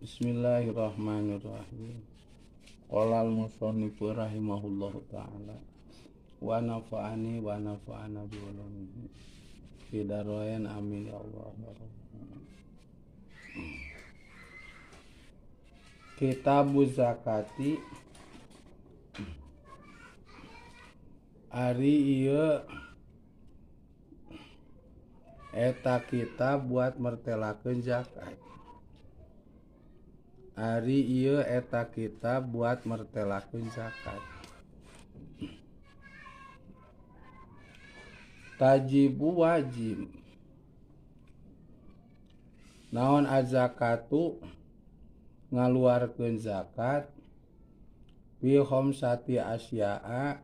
Bismillahirrahmanirrahim. Qala al-musannifu rahimahullahu ta'ala wa nafa'ani wa nafa'ana bi ulumihi fi darain amin ya Allah ya Rabbana. Kitabuz zakati ari ieu eta kitab buat mertelakeun zakat. Ari ieu eta kitab buat mertelakeun zakat. Tajibu wajib. Naon az-zakatu ngaluarkeun zakat fi khamsati asya'a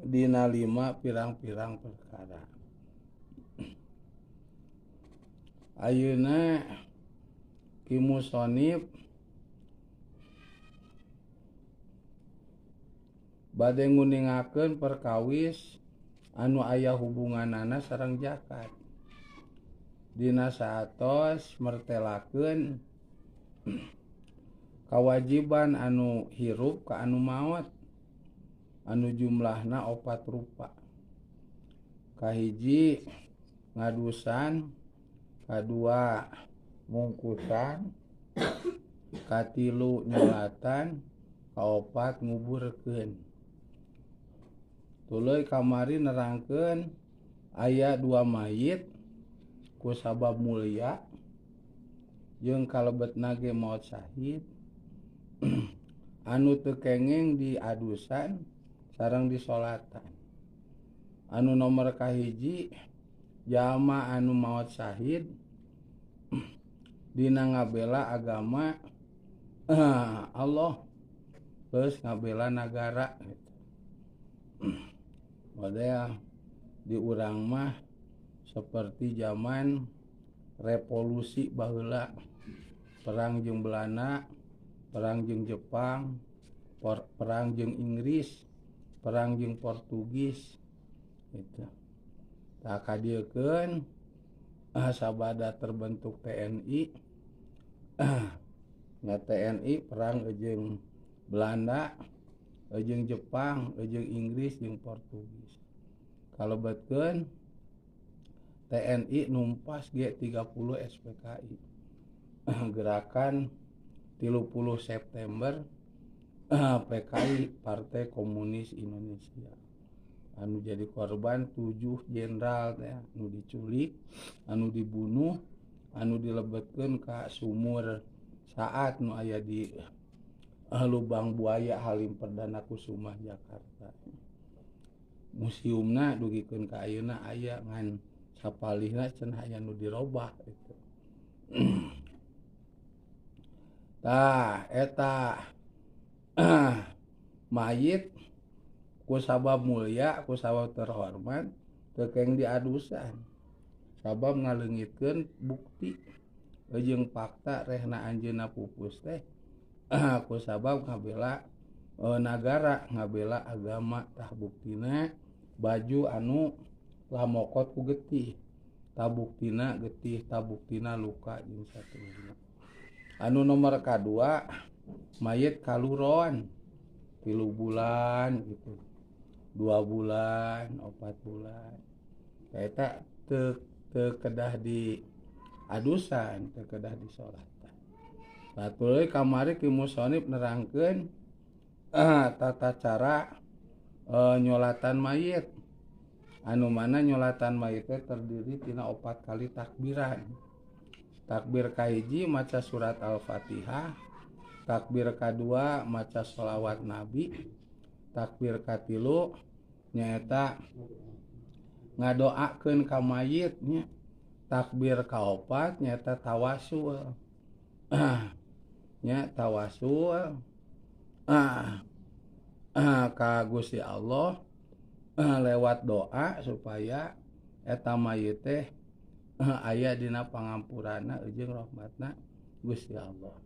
dina 5 pirang-pirang perkara. Ayeuna ki musonif bade nguningakeun perkawis anu aya hubunganana sareng zakat. Dina saatos mertelakeun kawajiban anu hirup ka anu maot anu jumlahna 4 rupa. Kahiji ngadusan, kadua mungkusan, katilu nyolatan, kaopat nguburkeun. Tuluy kamari nerangkeun aya 2 mayit ku sabab mulia jeung kalebetna ge maot syahid anu teu kenging di adusan sareng disolatan. Anu nomor kahiji jalma anu maot syahid dina ngabela agama Allah terus ngabela negara gitu. Model di urang mah seperti zaman revolusi baheula, perang jeung Belanda, perang jeung Jepang, perang jeung Inggris, perang jeung Portugis gitu. Tak kadiekeun sabada terbentuk TNI. Nggak TNI perang jeung Belanda, jeung Jepang, jeung Inggris, jeung Portugis. Kalebetkeun TNI numpas G30 SPKI. Gerakan 30 September PKI Partai Komunis Indonesia. Anu jadi korban 7 jenderal anu diculik, anu dibunuh, anu dilebetkeun ka sumur saat nu aya di Lubang Buaya Halim Perdana Kusuma Jakarta. Museumna dugikeun ka ayeuna aya ngan sapalihna cenah aya nu dirobah gitu. Tah eta mayit ku sabab mulia, ku sabab terhormat teu keng diadusan. Sabab ngaleungitkeun bukti jeung fakta rehna anjeunna pupus teh ku sabab ngabela nagara, ngabela agama. Tah buktina baju anu lamokot ku getih, tah buktina getih, tah buktina luka jeung saterusna. Anu nomor kadua mayit kaluron 3 bulan gitu, 2 bulan, 4 bulan. Eta teu kedah di adusan, teu kedah disolatan. Tuluy kamari ki musonif nerangkeun tata cara nyolatan mayit. Anu mana nyolatan mayit teh terdiri tina 4 kali takbiran. Takbir kahiji maca surat Al-Fatihah, takbir kadua maca sholawat Nabi, takbir katilu nyaeta ngadoakeun ka mayit nya, takbir kaopat nyaeta tawasul. Nya tawasul ka Gusti Allah lewat doa supaya eta mayit teh aya dina pangampuranna jeung rahmatna Gusti Allah.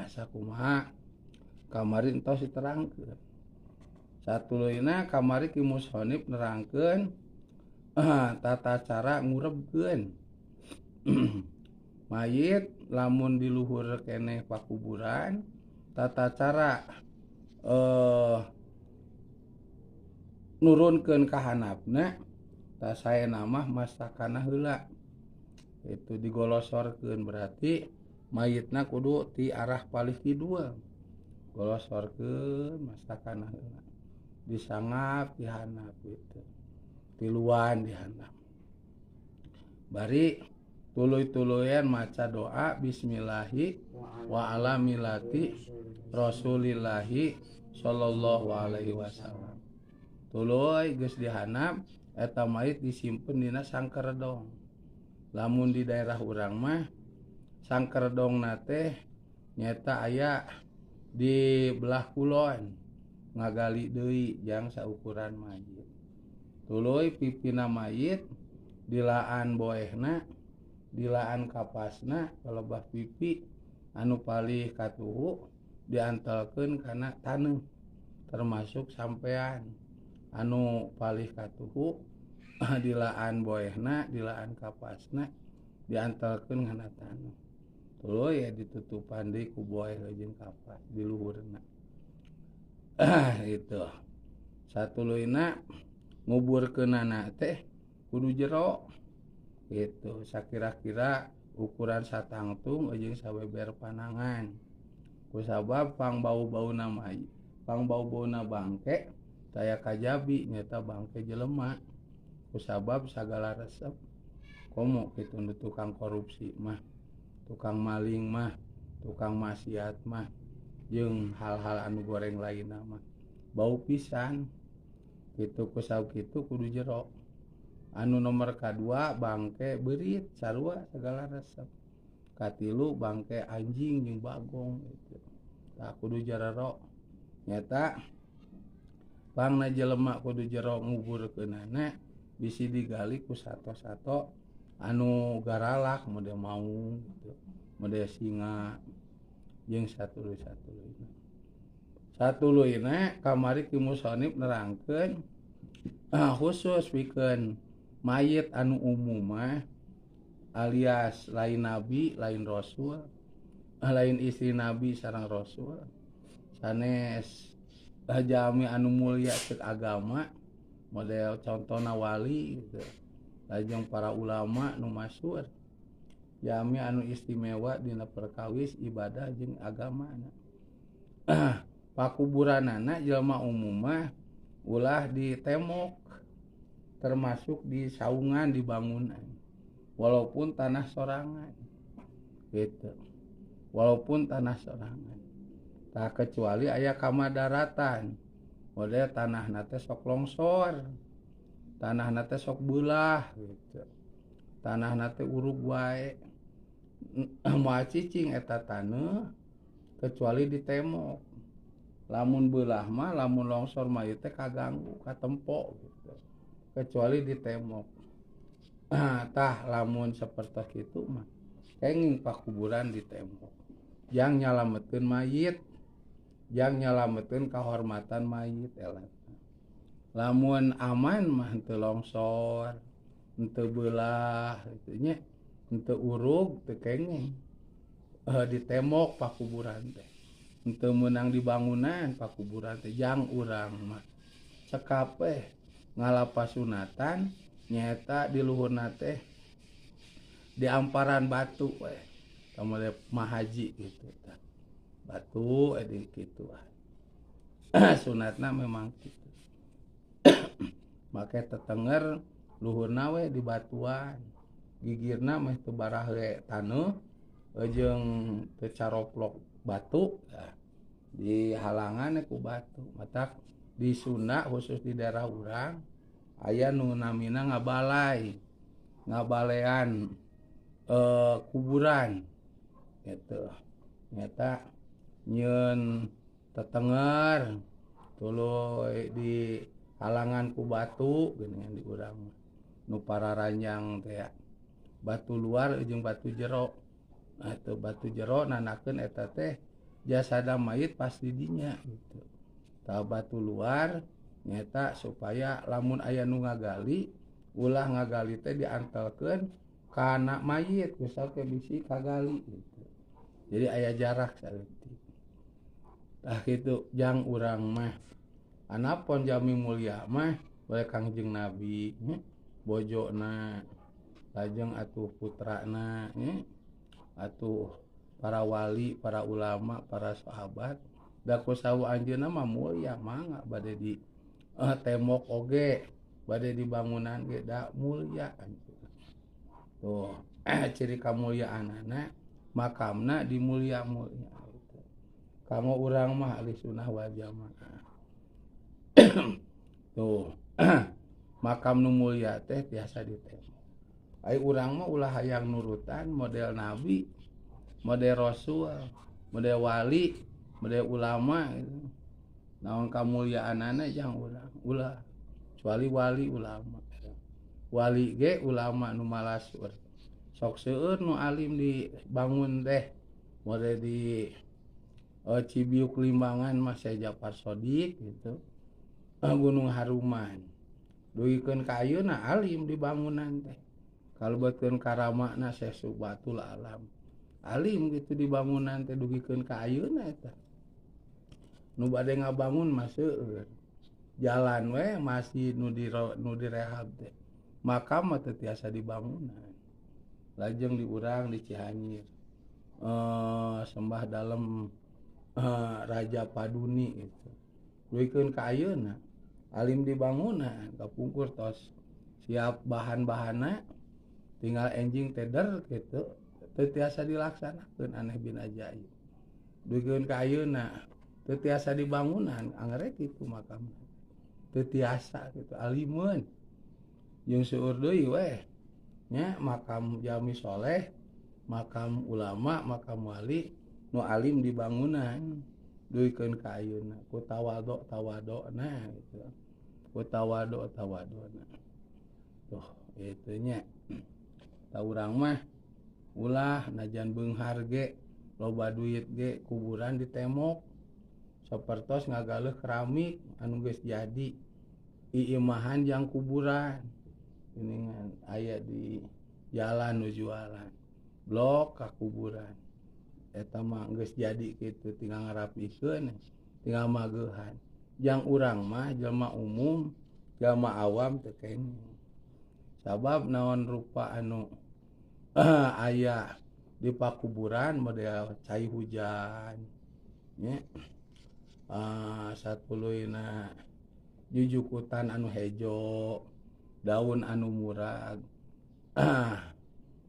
Sakumaha kamari entos diterangkeun. Satuluyna kamari ki musonif nerangkeun tata cara ngurebkeun mayit lamun di luhur keneh pakuburan tata cara nurunkeun ka handapna ta saena mah masakana heula itu digolosorkeun berarti mayitna kudu ti arah palih kidul golosorkeun masakana heula disangap di handap itu tiluan di handap bari tuluy-tuluyan maca doa bismillahi wa ala milati rasulillahi sallallahu alaihi wasallam tuluy geus dihandap eta mayit disimpen dina sangkeredong lamun di daerah urang mah sangkeredongna teh nyata aya di belah kulon ngagali deui jang saukuran mayit tuluy pipina mayit dilaan boehna dilaan kapasna kalebah pipi anu palih katuhu diantelkeun kana taneuh termasuk sampean anu palih katuhu dilaan boehna dilaan kapasna diantelkeun kana taneuh tuluy ya ditutupan deui ku boeh jeung kapas di luhurna itu satuluyna nguburkeunana teh kudu jero gitu sakira-kira ukuran satangtung jeung sabeber panangan kusabab pangbau-bauna mayit pangbau-bauna bangke taya kajabi nyata bangke jelema kusabab sagala resep komo kitu tukang korupsi mah tukang maling mah tukang maksiat mah jeung hal-hal anu goreng lainna mah bau pisan kitu kusab kitu kudu jero anu nomor kadua bangke beurit sarua segala resep katilu bangke anjing jeung bagong gitu tah kudu jero nyata pangna jelema kudu jero nguburkeunana bisi digali ku sato-sato anu garalak mode maung gitu mode singa jeung satuluyna kamari ki musonib nerangkeun khusus pikeun mayit anu umum alias lain nabi lain rasul lain istri nabi sareng rasul sanes jami anu mulia ceuk agama model contohna wali gitu lajeng para ulama nu masyhur jami anu istimewa dina perkawis ibadah jeung agamana pakuburanana jelema umum ulah di temok termasuk di saungan di bangunan walaupun tanah sorangan gitu walaupun tanah sorangan tak kecuali aya kamadaratan model tanah nate sok longsor tanah nate sok belah gitu tanah nate urug wae moal cicing eta taneuh kecuali di temok lamun belah mah lamun longsor mah teh kaganggu katempo gitu kecuali di temok tah lamun sapertos kitu mah kenging pakuburan di temok jang nyalametkeun mayit jang nyalametkeun kahormatan mayit eleh lamun aman mah henteu longsor henteu belah kitu nya henteu urug teu kenging di temok pakuburan teh henteu meunang di bangunan pakuburan teh jang urang mah cekap ngalapas sunatan nyata di luhurna teh di amparan batu kamari mahaji gitu batu di kitu sunatna memang kitu make tetenger luhurna we di batuan gigirna meh teu barahe taneuh jeung teu caroplok batu di halangan ku batu matak di Sunda khusus di daerah urang aya nu namina ngabalean kuburan gitu nyata nyeun tetenger tuluy di halangan ku batu geuningan di urang nu pararanjang teh batu luar jeung batu jero itu batu jero nanakeun eta teh jasada mayit pas di dinya gitu tah batu luar nyata supaya lamun aya nu ngagali ulah ngagali teh diantelkeun kana mayit misal ke bisi kagali gitu. Jadi aya jarak saleutik. Tah kitu jang urang mah anapun jami mulia mah bae Kangjeng Nabi nya bojona lajeng atuh putrana nya atuh para wali, para ulama, para sahabat da kusaha anjeunna mah mulia mangga bade di tembok oge bade di bangunan ge da mulia anjeunna. Tuh ciri kamuliaanna makamna dimulia-mulia gitu. Kanggo urang mah ahli sunnah wal jamaah. Tuh makam nu mulia teh tiasa ditembok. Ai urang mah ulah hayang nurutan model nabi, model rasul, model wali, model ulama gitu. Naon kamuliaanana jang urang ulah kecuali wali ulama. Wali ge ulama nu malasur. Sok seueur nu alim dibangun teh model di Cibiuk Limbangan mah Syekh Jafar Shodiq gitu. Gunung Haruman. Duikeun ka ayeuna alim di bangunan teh. Kalebetkeun karamakna Syekh Subatul Alam. Alim gitu di bangunan teh dugikeun ka ayeuna eta. Nu bade ngabangun mah seueur. Jalan we masih nu direhab teh. Makam mah teu tiasa di bangunan. Lajeng di urang di Cianjur. Sembah dalem Raja Paduni gitu. Duikeun ka ayeuna alim di bangunan kapungkur tos siap bahan-bahanna tinggal enjing teder gitu teu tiasa dilaksanakeun aneh bin ajaib. Duikeun ka ayeuna teu tiasa di bangunan anggerek kitu makamna. Teu tiasa gitu alimeun. Jeung seueur deui we nya makam jami soleh, makam ulama, makam wali nu alim di bangunan duikeun ka ayeuna ku tawadona gitu. Ku tawadona. Tuh itu nya. Ta urang mah ulah najan beunghar ge loba duit ge kuburan ditemok. Sapertos ngagaleuh keramik anu geus jadi iimahan jang kuburan. Ini aya di jalan nu jualan. Blok ka kuburan. Eta mah geus jadi kitu tinggal ngarapikeun, tinggal mageuhan. Jang urang mah jelema umum, jelema awam teu kene. Sabab naon rupa anu aya di pakuburan model cai hujan nya. Satuluyna jujukutan anu hejo, daun anu murag.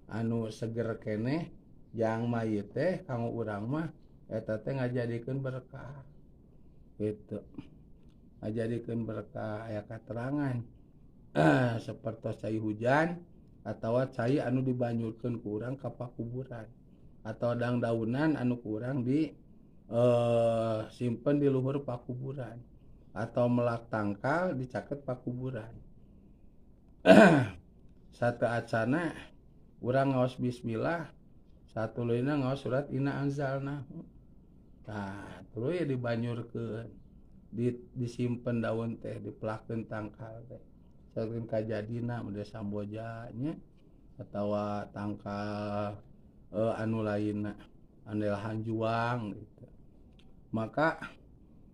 Anu seger keneh jang mayit teh kanggo urang mah eta teh ngajadikeun berkah. Gitu. Ngajadikeun berkah aya katerangan. Sapertos cai hujan atawa cai anu dibanyurkeun ku urang ka pakuburan. Atau daunan anu ku urang di simpen di luhur pakuburan. Atau melak tangkal dicaket pakuburan. Sateacana urang ngaos bismillah, satuluyna ngaos surat inna anzalna. Tah, tuluy dibanyurkeun, disimpen daun teh, dipelakeun tangkal teh. Sakeun kajadina model samboja nya atawa tangkal anu lainna, andel hanjuang gitu. Maka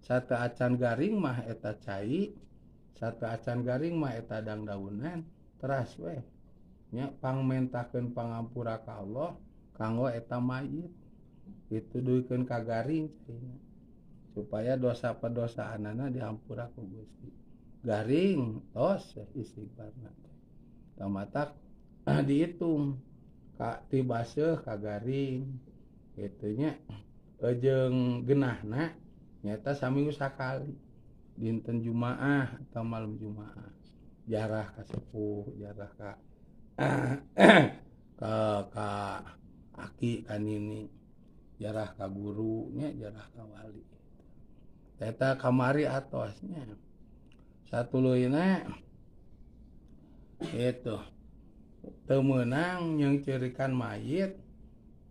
sateacan garing mah eta cai, sateacan garing mah eta dangdaunan, teras we nya pangmentakeun pangampura ka Allah kanggo eta mayit. Itu duikeun ka garing cina. Supaya dosa pedosaanana dihampura ku Gusti. Garing tos istighfarna. Tamatak dihitung ka tibaseuh ka garing kitu nya. Jeung geunahna nyata saminggu sakali. Dinten Jumaah atau malam Jumaah. Jarah ka sepuh, jarah ka aki ka nini, jarah ka guru nya, jarah ka wali. Eta kamari atosnya. Satuluyna itu teu meunang nyengceurikan mayit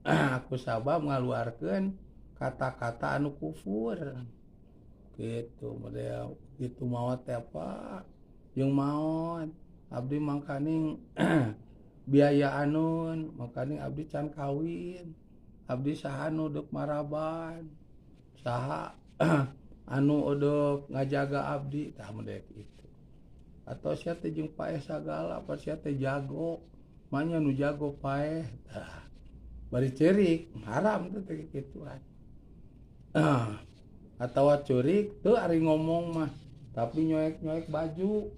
aku sabab ngaluarkeun kata-kata anu kufur. Gitu model kitu maot teh apa jeung maot abdi mangkaning biaya anun makanya abdi can kawin abdi saha nu deuk maraban saha anu uduk ngajaga abdi tah mendek itu atau sia teh jeung paeh sagala apa sia teh jago manya nu jago paeh tah bari ceurik haram teh kituan atawa curik teu ari ngomong mah tapi nyoek-nyoek baju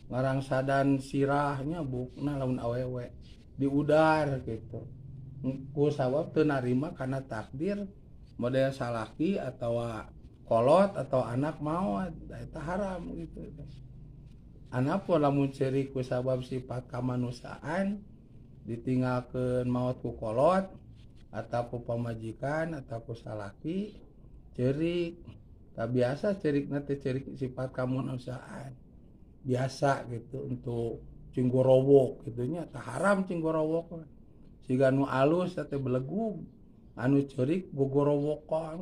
ngarang sadan sirahnya bukna lamun awewe diudar gitu ku sabab teu narima kana takdir model salaki atau kolot atau anak maot eta haram gitu anak pun lamun ceurik ku sabab sifat kamanusiaan ditinggalkeun maot ku kolot atau ku pamajikan atau ku salaki ceurik tak biasa ceurikna teh ceurik sifat kamanusiaan biasa gitu untuk cinggorowok gitunya tak haram cinggorowok siga nu alus teh belegug anu ceurik gogorowokan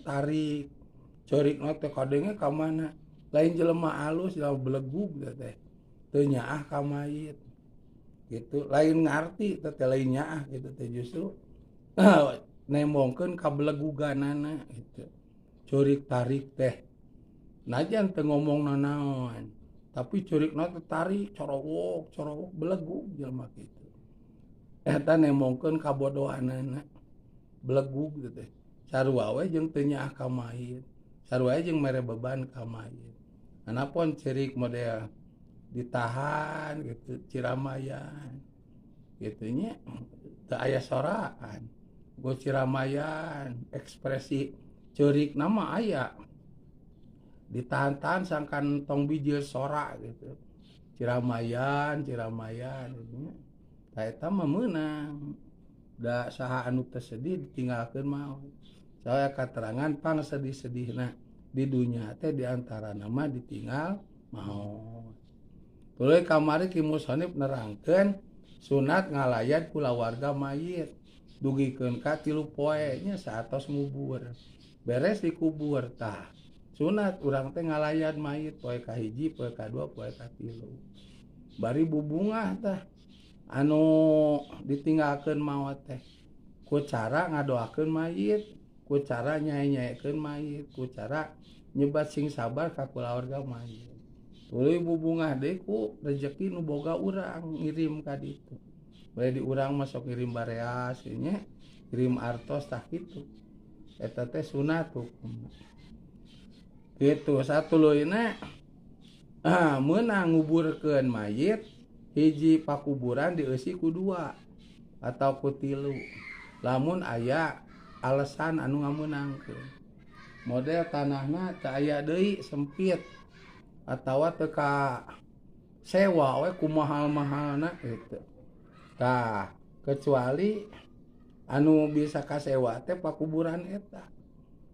tarik ceurikna teh kadenge ka mana lain jelema alus da belegug teh teu nyaah ka mayit gitu lain ngarti teh lain nyaah gitu teh justru nembongkeun ka beleguganana gitu ceurik tarik teh najan teu ngomong nanaon tapi curigna teh tarik corowok belegug jelema kitu eta nembongkeun kabodohanana belegug teh sarua we jeung teu nyaah ka mayit sarua we jeung mere beban ka mayit anapun ceurik model ditahan gitu ciramayan gitu nya teu aya soraan go ciramayan ekspresi ceurik nama aya ditahan-tahan sangkan tong bijil sorak gitu ciramayan gitu tah eta mah meunang da saha anu teu sedih ditinggalkeun maot saya katerangan pang sedih-sedihna di dunya teh diantara nama ditinggal maot tuluy kamari ki musannif nerangkeun sunat ngalayat kulawarga mayit dugikeun ka 3 poe nya saatos ngubur beres dikubur tah sunat urang teh ngalayan mayit poe kahiji poe kadua poe katilu bari bubungah tah anu ditinggalkeun maot teh ku cara ngadoakeun mayit ku cara nyae-nyaekeun mayit ku cara nyebat sing sabar ka kulawarga mayit tuluy bubungah deui ku rezeki nu boga urang ngirim ka ditu bari di urang masuk ngirim bareas nya kirim artos tah kitu eta teh sunat hukumna gitu satuluyna meunang nguburkeun mayit hiji pakuburan dieusi ku 2 atau ku 3 lamun aya alasan anu ngameunangkeun model tanahna teu aya deui sempit atawa teu ka sewa we ku mahal-mahalna gitu tah kecuali anu bisa kasewa teh pakuburan eta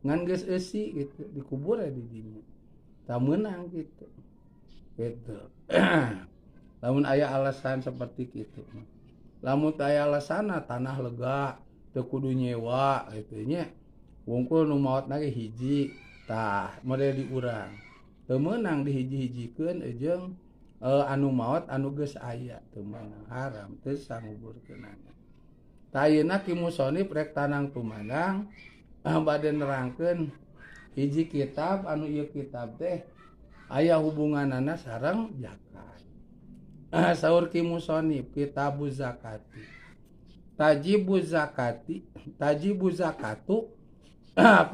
ngan geus eusi gitu dikubur di dinya tah meunang gitu lamun aya alasan seperti kitu lamun teu aya alasanna tanah lega teu kudu nyewa gitu nya wungkul nu maotna ge hiji tah model di urang teu meunang dihiji-hijikeun jeung anu maot anu geus aya teu meunang haram teu sanguburkeunana tah ayeuna ki musannif rek tanang tumandang bade nerangkeun hiji kitab anu ieu kitab teh aya hubunganana sareng zakat saur ki musannif kitabuz zakati tajibu zakatu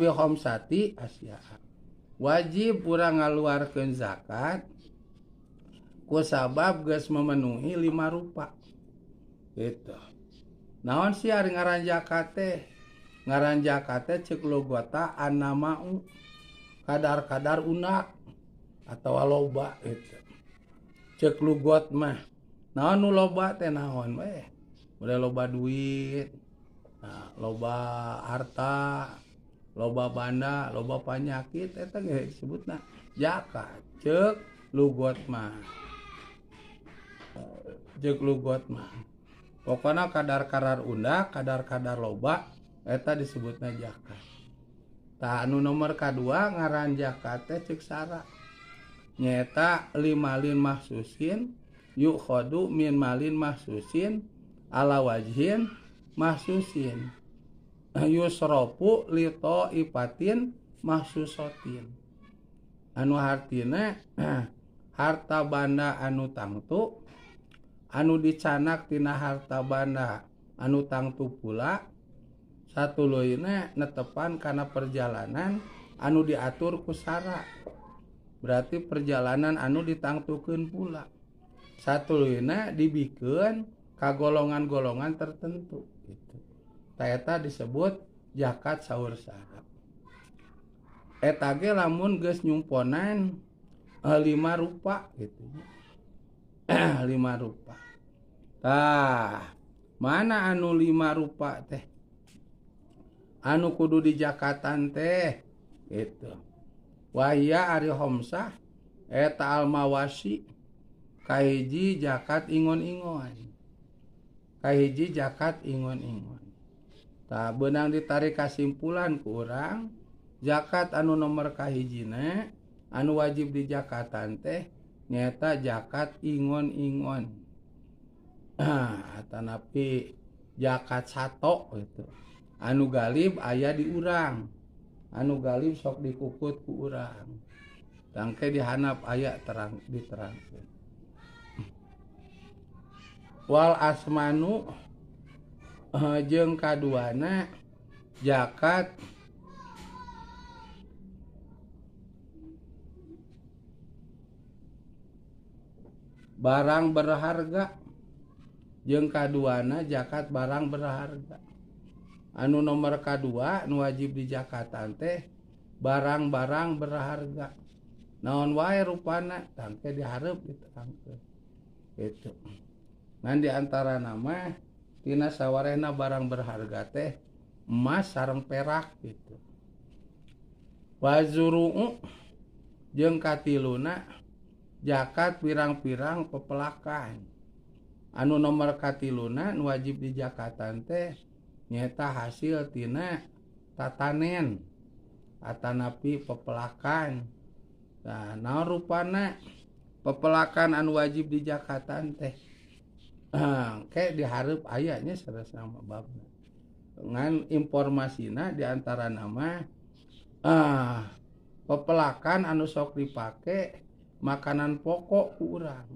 fi khamsati asya wajib urang ngaluarkeun zakat ku sabab geus memenuhi 5 rupa gitu naon sih ari ngaran zakat teh ngaran zakat teh ceuk logota annamau kadar-kadar unak atau loba itu ceuk lugot mah naon nu loba teh naon we udah loba duit nah, loba harta loba banda loba panyakit eta ge disebutna zakat ceuk lugot mah pokona kadar-kadar undak kadar-kadar loba eta disebutna zakat tah anu nomor kadua ngaran zakat teh ceuk sara nyaeta 5 lin mahsusin yukhadu min malin mahsusin ala wajhin mahsusin yusrofu lito ipatin mahsusotin anu hartina harta banda anu tangtu anu dicanak tina harta banda anu tangtu pula satuluina netepan kana perjalanan anu diatur ku sara berarti perjalanan anu ditangtukeun pula satuluina dibikeun ka golongan-golongan tertentu gitu. Eta disebut zakat saur sara. Eta ge lamun geus nyumponan 5 rupa gitu. 5 rupa. Tah, mana anu 5 rupa teh? Anu kudu di zakatan teh gitu. Wahya ari homsah eta almawasi kahiji zakat ingon-ingon. Kahiji zakat ingon-ingon. Tah beunang ditarik kasimpulan ku urang zakat anu nomor kahijina anu wajib di zakatan teh nyaeta zakat ingon-ingon. Atanapi zakat sato gitu. Anu galib aya di urang. Anu galib sok dikukut ku urang. Tangke dihanap aya terang diterangkeun. Wal asmanu jeung kaduana zakat barang berharga jeung kaduana zakat barang berharga. Anu nomor kadua nu wajib di zakatan teh barang-barang berharga. Naon wae rupana tangke dihareup diterangkeun. Gitu. Ngan di antara nama tina sawarehna barang berharga teh emas sareng perak gitu. Wazuru jeung katiluna zakat pirang-pirang pepelakan. Anu nomor katiluna nu wajib di zakatan teh nyaeta hasil tina tatanen atanapi pepelakan. Nah, naon rupana pepelakan anu wajib di zakatan teh? Kayak dihareup ayanya sareng babna. Ngan informasina di antara nama pepelakan anu sok dipake makanan pokok ku urang.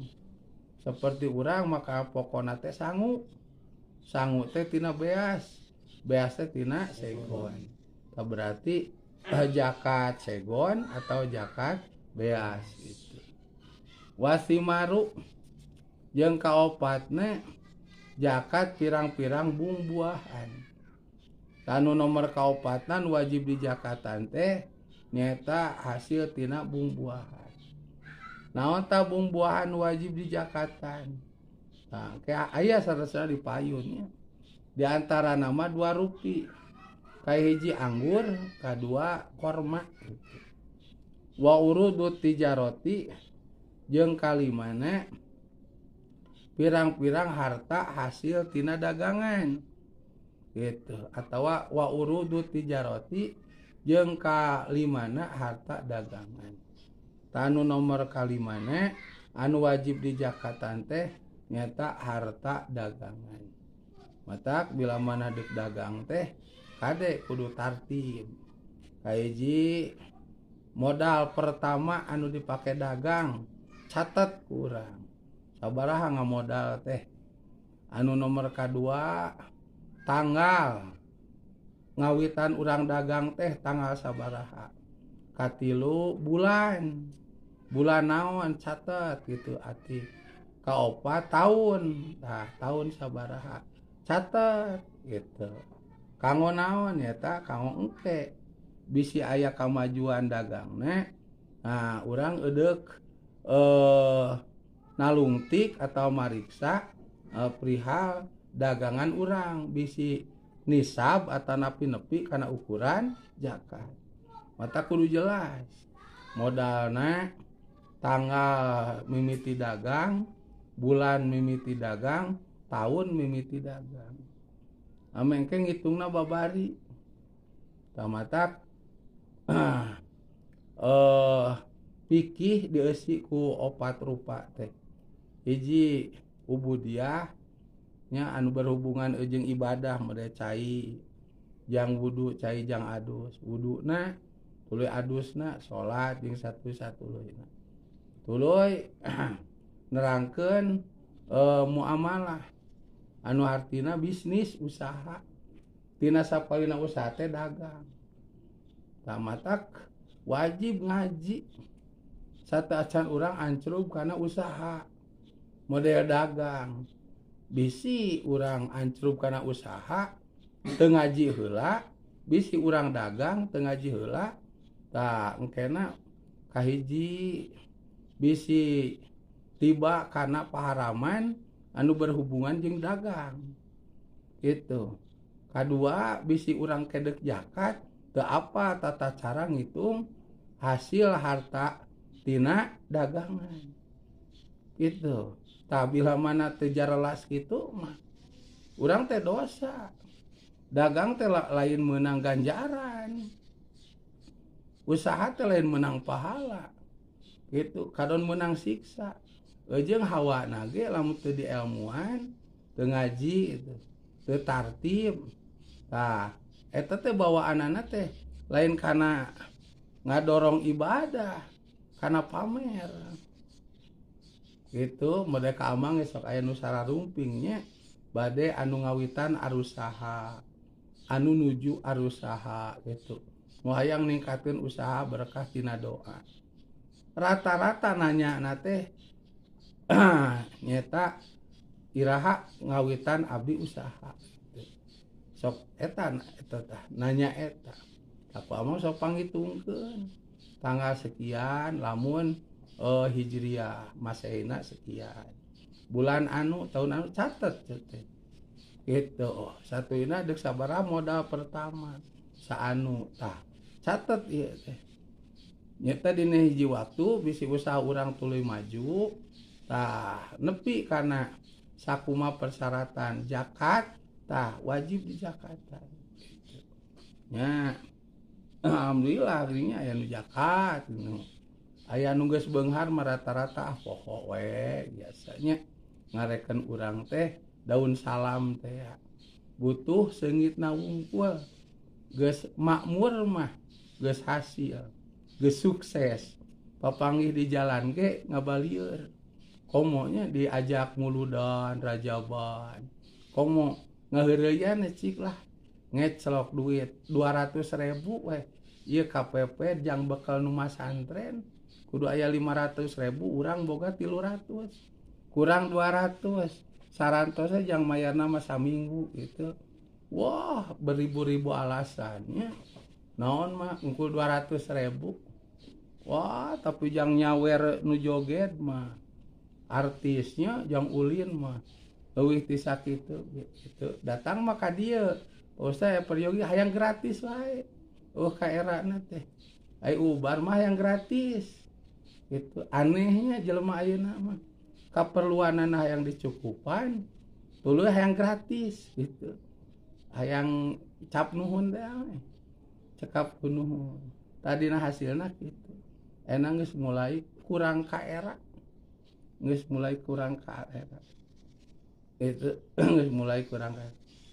Seperti urang maka pokona teh sangu. Sangu teh tina beas. Beas teh tina segon. Berarti zakat segon atau zakat beas gitu. Wasimaru jeung kaopatna zakat pirang-pirang buah-buahan. Anu nomor kaopatna wajib di zakatan teh nyaeta hasil tina buah-buahan. Naon ta buah-buahan wajib di zakatan? Nah, kayak aya sareng di payunnya. Di antara nama 2 rupi. Kahiji anggur, kadua korma. Wa urudut tijaroti jeung kalimana pirang-pirang harta hasil tina dagangan. Gitu. Atawa wa urudut tijaroti jeung kalimana harta dagangan. Tanu nomor kalimana anu wajib di zakatan teh nyata harta dagangan. Matak bila mana dek dagang teh kade kudu tartib. Kahiji modal pertama anu dipake dagang catet kurang. Sabaraha ngamodal teh. Anu nomor kadua tanggal ngawitan urang dagang teh tanggal sabaraha. Katilu bulan. Bulan naon catet gitu ati. Kaopat tahun. Nah, tahun sabaraha. Catet gitu. Kanggo naon eta kanggo engke bisi aya kamajuan dagangna. Nah, urang eudeuh nalungtik atau mariksa perihal dagangan urang bisi nisab atau nepi-nepi kana ukuran zakat. Mata kudu jelas. Modalna tanggal mimiti dagang, bulan mimiti dagang, tahun mimiti dagang. Amengke ngitungna babari. Tamatak pikih dieusi ku 4 rupa teh. hiji ubudiyah nya anu berhubungan jeung ibadah mode cai jang wudu cai jang adus wuduna tuluy adusna salat jeung satu-satuluyna tuluy nerangkeun muamalah anu artina bisnis usaha tina sapalina usaha teh dagang tamatak wajib ngaji sataacan urang ancrub kana usaha model dagang bisi urang ancrub kana usaha teu ngaji heula bisi urang dagang teu ngaji heula tah engkena kahiji bisi tiba kana paharaman anu berhubungan jeung dagang gitu kadua bisi urang kedek zakat teu apa tata cara ngitung hasil harta tina dagangan gitu tah bila mana teu jarelas kitu mah urang teh dosa dagang teh lain meunang ganjaran usaha teh lain menang pahala gitu kadon menang siksa jeung hawana ge lamun teu dielmuan teu ngaji gitu teu tartib tah eta teh bawaanana teh lain kana ngadorong ibadah kana pamer gitu mode ka amang sok aya nu sararumpingnya bade anu ngawitan arusaha anu nuju arusaha gitu nu hayang ningkatkeun usaha berkah tina doa rata-rata nanya na teh nyeta iraha ngawitan abdi usaha sok eta tah nanya eta aku amang sok pangitungkeun tanggal sekian lamun hijriah masehina sekian bulan anu tahun anu catet gitu satuina deuk sabaraha modal pertama saanu tah catet ieu teh nyata dina hiji waktu bisi usaha urang tuluy maju tah nepi kana sakuma persyaratan zakat tah wajib dizakatan nya alhamdulillah geuning aya nu zakat nu aya nu geus beunghar mah rata-rata poho we biasanya ngarekeun urang teh daun salam teh ya. Butuh seungitna wungkul geus makmur mah geus hasil geus sukses papanggih di jalan ge ngabalieur komonya diajak muludan rajaban komo ngaheureuyan cik lah ngecelok duit 200.000 we ieu KPP jang bekal nu masantren kudu aya 500.000 urang boga 300 kurang 200 sarantosna jang mayarna mah saminggu gitu wah beribu-ribu alasannya naon mah engkul 200.000 wah tapi jang nyawer nu joget mah artisnya jang ulin mah leuwih ti sakitu gitu datang mah ka dieu usah peryogi hayang gratis wae ka erana teh ai ubar mah yang gratis gitu anehnya jelema ayeuna mah kaperluanana hayang dicukupan tuluy hayang gratis gitu hayang cap nuhun teh cekap nuhun tadina hasilna kitu enang geus mulai kurang ka era geus mulai kurang ka era itu geus mulai kurang ka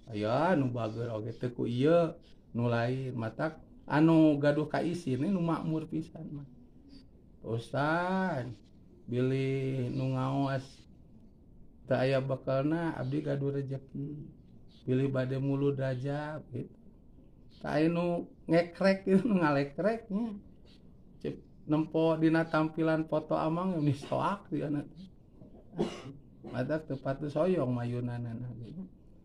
aya nu bageur oge teu ku ieu nu lain matak anu gaduh ka isine nu makmur pisan mah Ustaz bilih nu ngaos teu aya bekalna abdi gaduh rezeki bilih bade mulu dajab gitu tah aya nu ngekrek gitu ngalekrek nya cep nempo dina tampilan foto amang geus soak dieuna matak teu patuh soyong mayunanana gitu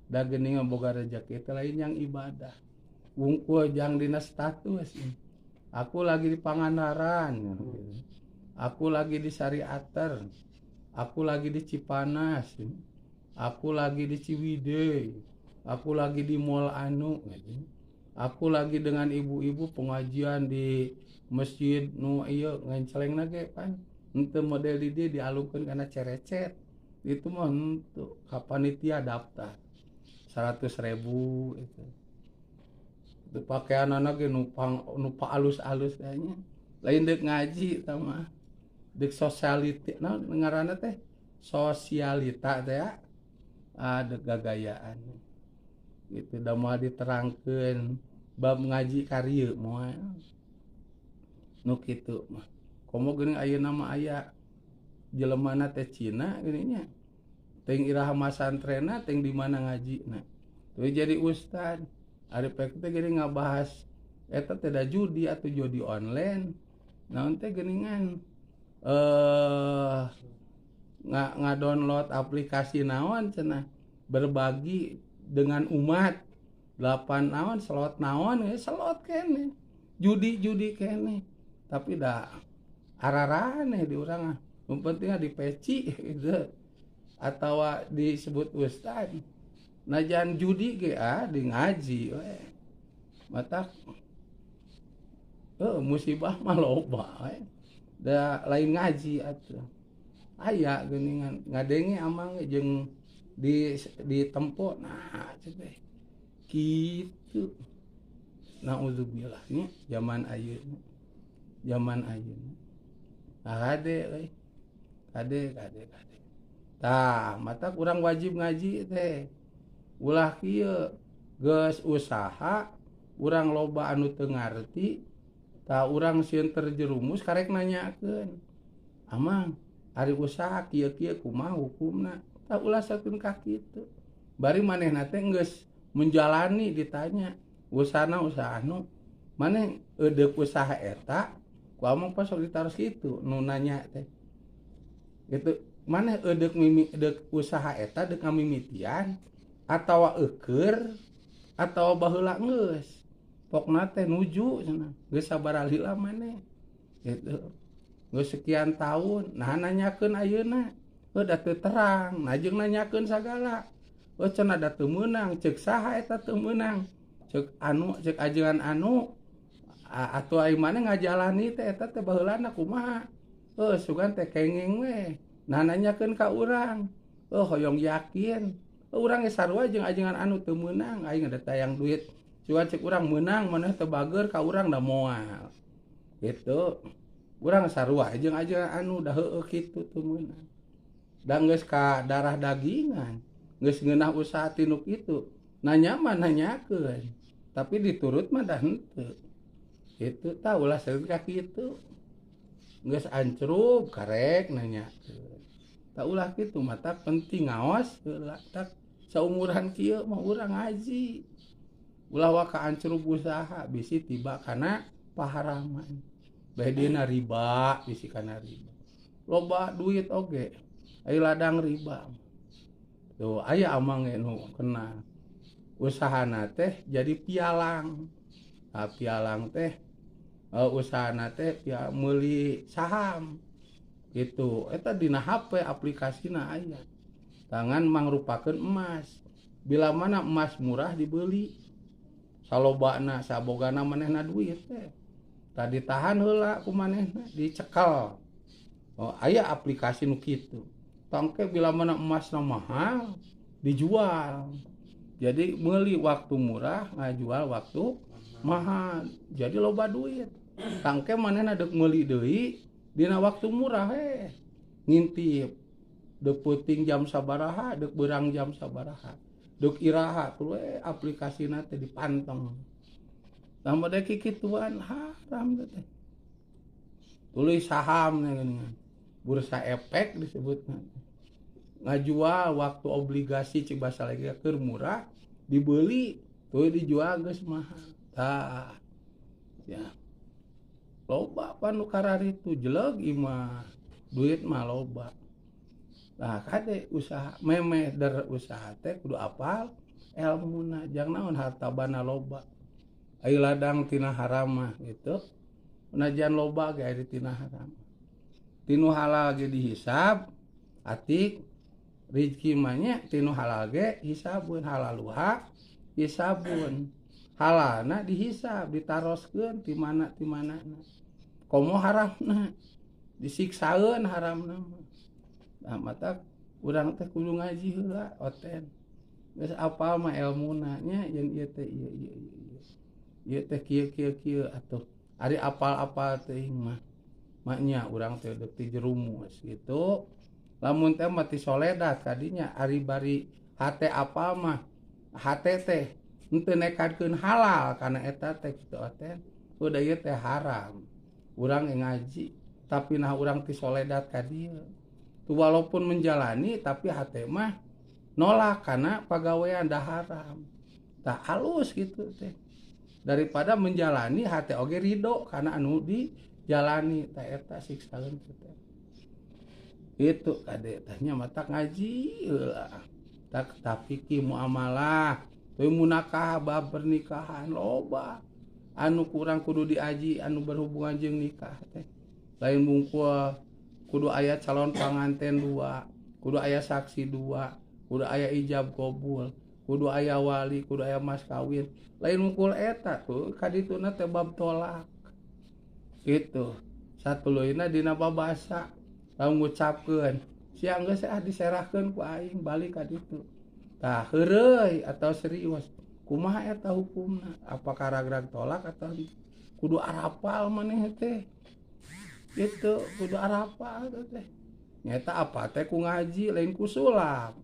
da geuning boga rezeki teh lain yang ibadah wungkul jang dina status aku lagi di Pangandaran aku lagi di Sariater aku lagi di Cipanas aku lagi di Ciwidey aku lagi di Mall anu aku lagi dengan ibu-ibu pengajian di masjid nu ieu ngencelengna ge pan henteu model di dieu dialungkeun kana cerecet itu mah henteu ka panitia daftar 100.000 itu pakaianana ge nu alus-alus kayaknya lain deuk ngaji tah mah deuk sociality nah ngaranna teh sosialita teh ya ada gagayaan gitu da moal diterangkeun bab ngaji karya moal nu kitu mah komo geuning ayeuna mah aya jelemana teh Cina geuning nya teng iraha masantrena teng di mana ngajina teu jadi ustad ari pek teh geuning ngabahas eta teh da judi atau judi online naon teh geuningan ngadownload aplikasi naon cenah berbagi dengan umat 8 naon slot naon slot kene judi kene tapi dah ararane di urang yang penting dipeci gitu atau disebut ustad najan judi ge di ngaji we mata musibah mah loba we da lain ngaji atuh aya geuningan ngadenge amang jeung di tempo nah teh kitu naudzubillah nya zaman ayeuna kade tah mata urang wajib ngaji teh ulah kieu geus usaha urang loba anu teu ngarti tah urang sieun terjerumus karek nanyakeun amang ari usaha kieu-kieu kumaha hukumna tah ulah sakeun ka kitu bari manehna teh geus menjalani ditanya usahana usaha anu maneh eudeup usaha eta ku amang pas ditaros kitu nu nanya teh gitu maneh eudeup usaha eta deuk ngamimitian atawa eukeur atawa baheula geus pokna teh nuju cenah geus sabaraha lila maneh gitu geus sekian tahun nah nanyakeun ayeuna da teu terang nah jeung nanyakeun sagala cenah da teu meunang ceuk saha eta teu meunang ceuk ajengan anu atuh ai maneh ngajalani teh eta teh baheulana kumaha sugan teh kengeng we nah nanyakeun ka urang hoyong yakin urang ge sarua jeung ajengan anu teu meunang aing ada tayang duit sugan ceuk urang meunang maneh teu bager ka urang da moal gitu urang sarua jeung ajengan anu da heueuh kitu teu meunang da geus ka darah dagingan geus ngeunah usaha tinu kitu nanya mah nanyakeun tapi diturut mah dah henteu kitu tah ulah saeun ka kitu geus ancrup karek nanyakeun tah ulah kitu mah tah penting ngaos heula tah saumuran kieu mah urang ngaji ulah waka ancrup usaha bisi tiba kana paharaman bae dina riba bisi kana riba loba duit oge aya ladang riba tuh aya amang nu kena usahana teh jadi pialang pialang teh usahana teh meuli saham gitu eta dina HP aplikasina aya tangan mangrupakeun emas bila mana emas murah dibeli salobana sabogana manehna duit teh tadi tahan heula ku manehna dicekal aya aplikasi nu kitu tangke bila mana emasna mahal dijual jadi meuli waktu murah ngajual waktu mahal jadi loba duit tangke manehna deuk meuli deui dina waktu murah ngintip deuk peuting jam sabaraha deuk beurang jam sabaraha deuk iraha kudu aplikasina teh dipanteng tambah da kikituan haram teh tuluy saham geuningan bursa efek disebutna ngajual waktu obligasi cik basa lagi keur murah dibeli tuh dijual geus mahal tah ya loba panu kararitu jeleg imah duit mah loba nah kade usaha memeh der usaha teh kudu apal elmuna jang naon hartabana loba ai ladang tina haram mah gitu najan loba ge aya tina haram tinu halal ge dihisab atik rizki mah nya tinu halal ge hisabun halaluha hisabun halalna dihisab ditaroskeun ti mana komo haramna disiksaeun haramna nah mata urang teh kudu ngaji heula oten geus apal mah elmuna nya jeung ieu teh ieu teh kieu atuh ari apal-apal teuing mah maknya urang teh deuk ti jerumus gitu lamun teh mati soledat kadinya ari bari hate apa mah hate teh henteu nekadkeun halal kana eta teh kitu teh udah ieu teh haram urang ngaji tapi nah urang ti soledat ka dieu tu walaupun menjalani tapi hate mah nolak karena pagawean dah haram tak halus gitu teh daripada menjalani hate oge ridho karena anu dijalani teh eta siksaeun teh itu kade tanya mata ngaji lah tak tapi ki muamalah teu munakah bab pernikahan loba anu kurang kudu diaji anu berhubungan jeung nikah teh lain bungkul kudu aya calon panganten 2 kudu aya saksi 2 kudu aya ijab qabul kudu aya wali kudu aya mas kawin lain bungkul eta tuh kadituna teh bab tolak gitu satuluyna dina babasa lamun ngucapkeun sia geus diserahkeun ku aing balik ka ditu tah heureuy atau serius kumaha eta hukumna apakah ragrag tolak atau kudu arapal maneh teh gitu kudu arapal teh nyata apa teh ku ngaji lain ku sulam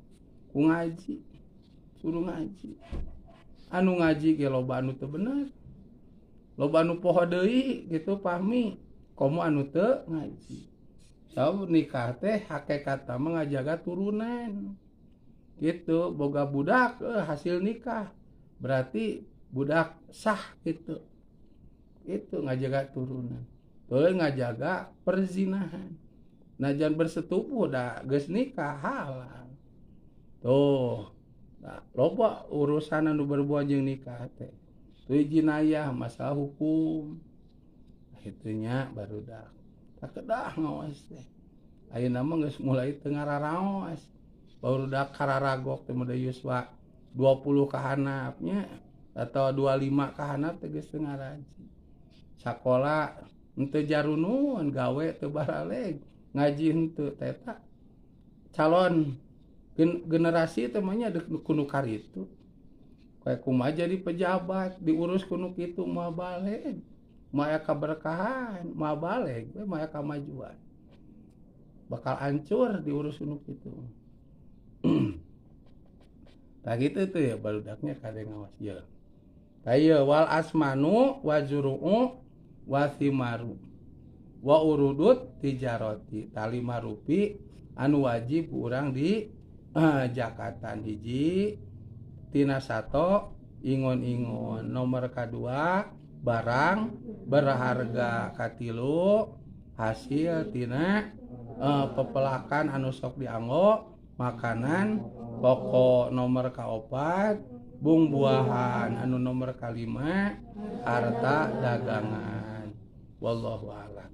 ku ngaji kudu ngaji anu ngaji ge loba anu teu bener loba anu poho deui gitu pahmi komo anu teu ngaji sabab nikah teh hakikatna mah ngajaga turunan gitu boga budak hasil nikah berarti budak sah gitu itu ngajaga turunan teu ngajaga perzinahan najan bersetubuh da geus nikah halal tuh nah, loba urusan anu berbuat jeung nikah teh teu jinayah masalah hukum itunya barudak tak kedah ngawas teh ayeuna mah geus mulai teu ngararaos barudak kararagok teh mode yuswa 20 ka hanapnya atau 25 ka hanap teh geus teu ngaraji sakola henteu jarunun gawe teu baraleg ngaji henteu teh eta calon generasi teh mah nya kudu karitu kayak kumaha jadi pejabat diurus kudu kitu mah baleg mah aya kaberkahan mah baleg we mah aya kamajuan bakal hancur diurus kudu kitu tah gitu tuh ya baludaknya kade ngawas ya taya wal asmanu wa zuru'u wa thimaru wa urudut tijarati tali marupi anu wajib urang di jakatan hiji tina sato ingon-ingon nomor kadua barang berharga katilu hasil tina pepelakan anu sok dianggo makanan pokok nomor kaopat buah-buahan anu nomor kalima harta dagangan wallahu a'lam.